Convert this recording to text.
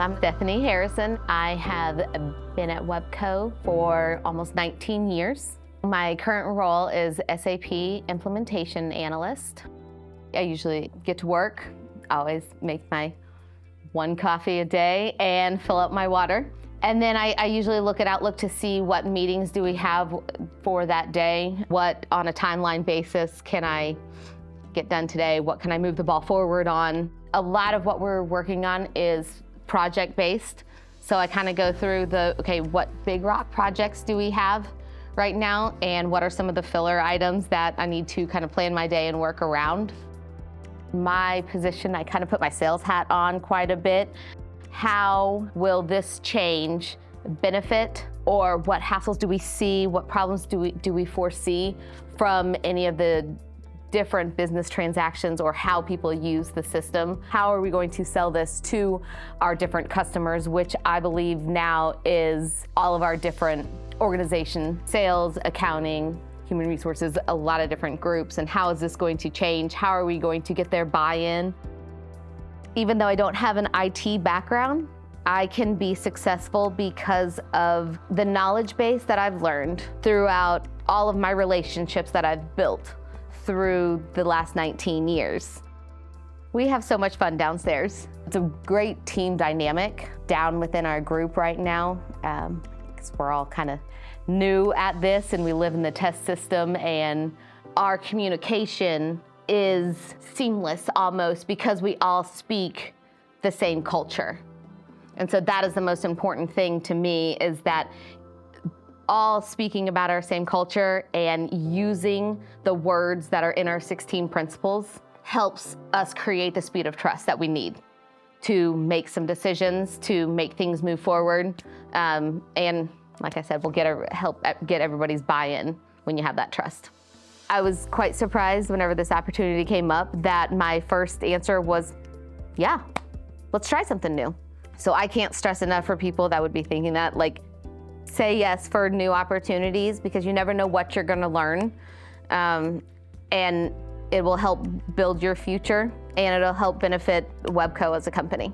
I'm Stephanie Harrison. I have been at Webco for almost 19 years. My current role is SAP Implementation Analyst. I usually get to work, always make my one coffee a day and fill up my water. And then I usually look at Outlook to see what meetings do we have for that day, what on a timeline basis can I get done today, what can I move the ball forward on. A lot of what we're working on is project-based. So I kind of go through okay, what big rock projects do we have right now, and what are some of the filler items that I need to kind of plan my day and work around. My position, I kind of put my sales hat on quite a bit. How will this change benefit, or what hassles do we see, what problems do we foresee from any of the different business transactions or how people use the system? How are we going to sell this to our different customers, which I believe now is all of our different organization, sales, accounting, human resources, a lot of different groups, and how is this going to change? How are we going to get their buy-in? Even though I don't have an IT background, I can be successful because of the knowledge base that I've learned throughout all of my relationships that I've built through the last 19 years. We have so much fun downstairs. It's a great team dynamic down within our group right now, because we're all kind of new at this and we live in the test system, and our communication is seamless almost because we all speak the same culture. And so that is the most important thing to me, is that all speaking about our same culture and using the words that are in our 16 principles helps us create the speed of trust that we need to make some decisions, to make things move forward. And like I said, we'll help get everybody's buy-in when you have that trust. I was quite surprised whenever this opportunity came up that my first answer was, yeah, let's try something new. So I can't stress enough for people that would be thinking that, like, say yes for new opportunities, because you never know what you're gonna learn. And it will help build your future, and it'll help benefit Webco as a company.